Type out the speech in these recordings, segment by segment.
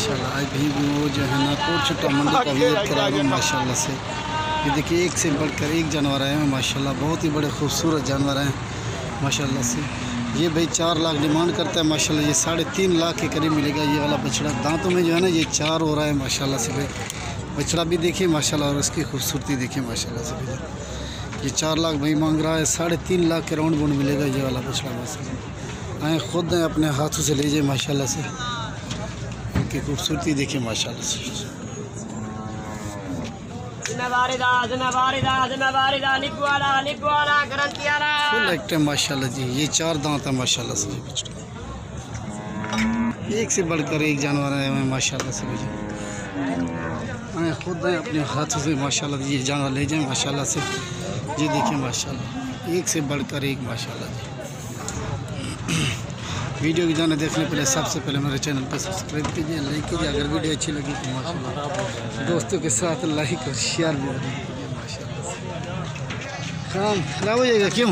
माशाल्लाह। आज भी वो जो है ना कोट मंडी का विजिट करा रहा हूँ माशाल्लाह से। ये देखिए एक से बढ़कर एक जानवर आए हैं माशाल्लाह, बहुत ही बड़े खूबसूरत जानवर हैं माशाल्लाह से। ये भाई 4 लाख डिमांड करता है माशाल्लाह। ये 3.5 लाख के करीब मिलेगा ये वाला बछड़ा। दांतों में जो है ना ये 4 हो रहा है माशाल्लाह से भाई। बछड़ा भी देखिए माशाल्लाह और उसकी खूबसूरती देखिए माशाल्लाह से भाई। ये 4 लाख भाई मांग रहा है, 3.5 लाख के राउंड बोन मिलेगा ये वाला बछड़ा माशाल्लाह। आए खुद अपने हाथों से लीजिए माशाल्लाह से, इनकी खूबसूरती देखिए माशाल्लाह से। फुल एक्टिव माशाल्लाह जी। ये 4 दांत है माशाल्लाह से। एक से बढ़कर एक जानवर है माशाल्लाह से। मैं खुद अपने हाथों से माशाल्लाह ये जानवर ले जाए माशाल्लाह से। ये देखिए माशाल्लाह एक से बढ़कर एक माशाल्लाह जी। वीडियो की जाने देखने पहले सबसे पहले मेरे चैनल पर सब्सक्राइब कीजिए, लाइक कीजिए। अगर वीडियो अच्छी लगी तो माशाल्लाह दोस्तों के साथ लाइक और शेयर भी कीजिए माशाल्लाह से। काम खराब हो जाएगा क्यों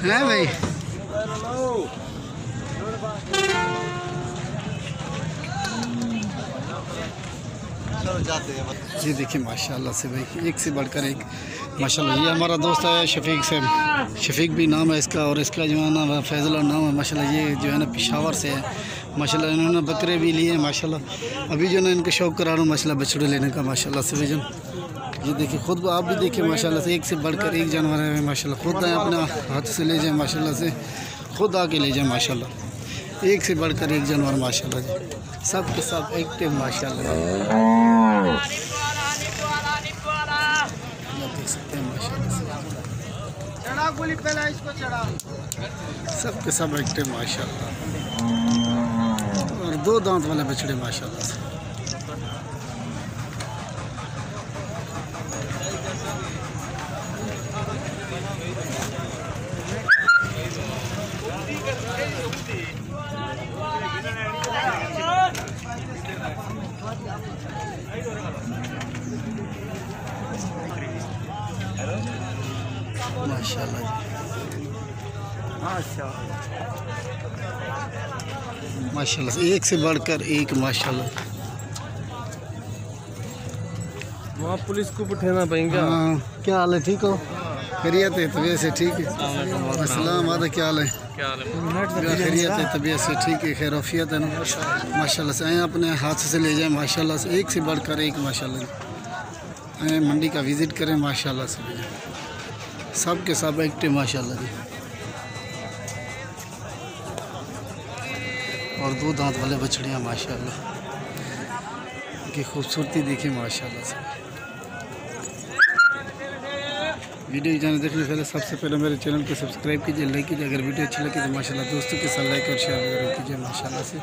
है भाई? ये देखिए माशाल्लाह से भाई एक से बढ़कर एक माशाल्लाह। ये हमारा दोस्त है शफीक से, शफीक भी नाम है इसका, और इसका जो है ना फैज़ला नाम है माशाल्लाह। ये जो है ना पेशावर से है माशाल्लाह। इन्होंने बकरे भी लिए माशाल्लाह। अभी जो है ना इनका शौक़ करा रहा हूँ माशाल्लाह बछड़े लेने का माशाल्लाह से भाईजान। ये देखिए खुद आप भी देखिए माशाल्लाह से एक से बढ़कर एक जानवर है माशाल्लाह। खुद आए अपने हाथ से ले जाए माशाल्लाह से, खुद आके ले जाए माशाल्लाह। एक से बढ़कर एक जानवर माशाल्लाह जी। सब के सब एक्टिव माशाल्लाह देख सकते हैं माशाल्लाह से। सब के सब एक्टिव माशाल्लाह और 2 दांत वाले बछड़े माशाल्लाह से। माशाल्लाह माशाल्लाह एक से बढ़कर एक माशाल्लाह। वहाँ पुलिस को बैठाना पाएंगे। हाँ क्या हाल है? ठीक हो? खैरियत है? तबीयत से ठीक है? अस्सलाम वालेकुम। क्या हाल है? खैरियत है? तबीयत से ठीक है? खैरियत है ना माशाल्लाह से। आए अपने हाथ से ले जाए माशाल्लाह से। एक से बढ़कर एक माशाल्लाह। आए मंडी का विज़िट करें माशाल्लाह से। सब के सब एक्टिव माशाल्लाह जी। और 2 दांत वाले बछड़ियाँ माशाल्लाह की खूबसूरती देखिए माशाल्लाह से। वीडियो जाने देखने से पहले सबसे पहले मेरे चैनल को सब्सक्राइब कीजिए, लाइक कीजिए। अगर वीडियो अच्छी लगी तो माशाल्लाह दोस्तों के साथ लाइक और शेयर जरूर कीजिए माशाल्लाह से।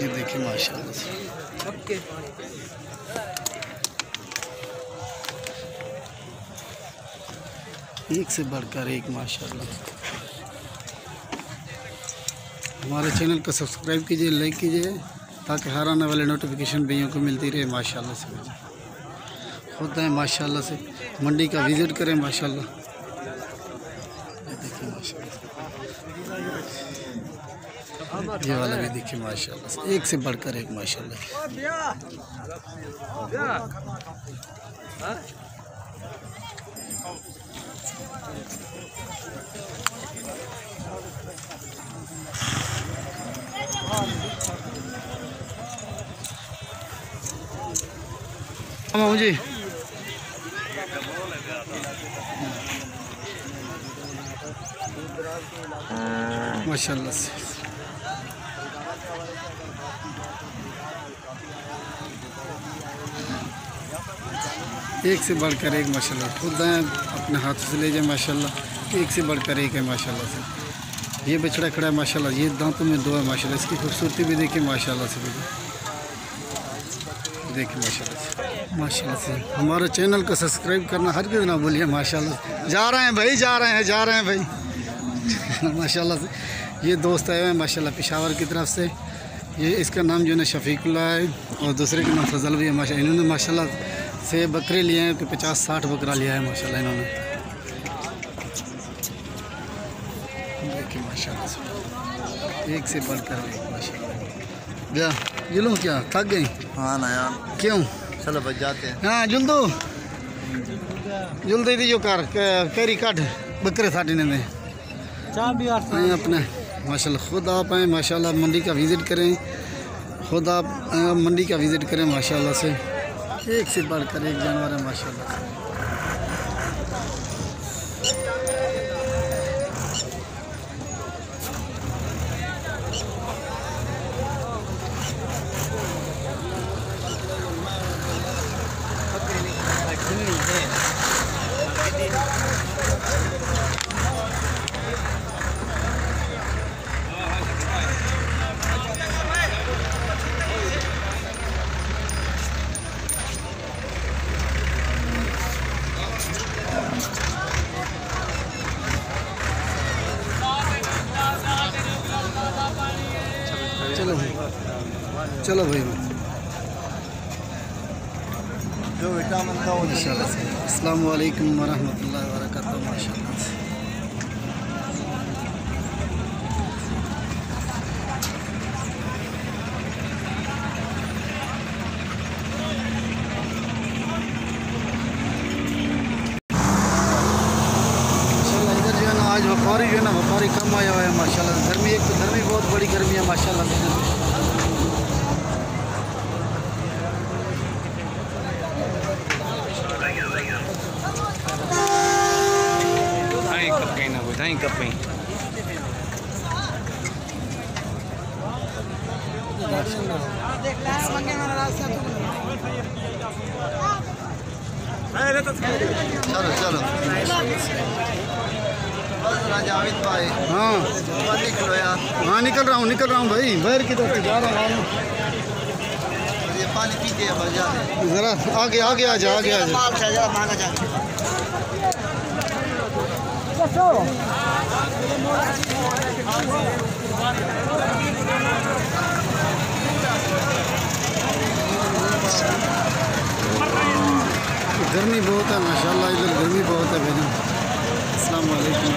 ये देखिए माशाल्लाह से एक से बढ़कर एक माशाल्लाह। हमारे चैनल को सब्सक्राइब कीजिए, लाइक कीजिए ताकि हर आने वाले नोटिफिकेशन भैया को मिलती रहे माशाल्लाह से। होता है माशाल्लाह से मंडी का विज़िट करें माशाल्लाह। ये देखिए माशाल्लाह ये वाला भी देखिए माशाल्लाह से एक से बढ़कर एक माशाल्लाह। मुझे माशाल्लाह से एक से बढ़कर एक माशाल्लाह। खुद आए अपने हाथों से ले जाए माशाल्लाह। एक से बढ़कर एक है माशाल्लाह से। ये बछड़ा खड़ा है माशाल्लाह। ये दांतों में 2 है माशाल्लाह। इसकी खूबसूरती भी देखिए माशाल्लाह से। देखिए माशाल्लाह से माशाल्लाह से। हमारे चैनल को सब्सक्राइब करना हर किसी ना भूलिए माशाल्लाह। जा रहे हैं भाई, जा रहे हैं भाई माशाल्लाह से। ये दोस्त आए हैं माशाल्लाह पेशावर की तरफ से। ये इसका नाम जो है ना शफीकुल्लाह है और दूसरे का नाम फजल भी है माशाल्लाह। इन्होंने माशाल्लाह से बकरे लिए हैं कि 50-60 बकरा लिया है माशाल्लाह इन्होंने। देखिए माशाल्लाह से। एक से बढ़कर एक माशाल्लाह। भैया जुलूं क्या थक गई? हाँ ना यार, क्यों? चलो बच जाते हैं। हाँ जुल्दो थी जो कर कैरी काट बकरे साड़ी ने आए अपने माशाल्लाह। खुद आप आए माशाल्लाह, मंडी का विज़िट करें, खुद आप मंडी का विज़िट करें माशाल्लाह से। एक से बढ़कर एक जानवर है माशाल्लाह से। चलो भाई, चलो भाई, जो विटामिन था वो माशाल्लाह से। अस्सलाम वालेकुम वरहमतुल्लाहि वबरकातुहू माशाल्लाह से। माशाल्लाह इधर जो है ना आज व्यापारी जो है ना, व्यापारी कम आया हुआ है माशाल्लाह। गर्मी, एक तो गर्मी बहुत बड़ी गर्मी है माशाल्लाह से। चलो चलो बस जावेद भाई। हाँ निकलो यार, हाँ निकल रहा हूँ भाई। बाहर की तरफ जा रहा हूँ। ये पानी पीते हैं बस जाते हैं। ज़रा आगे आ जा। गर्मी बहुत है माशाल्लाह, इधर गर्मी बहुत है भाई। अस्सलाम वालेकुम।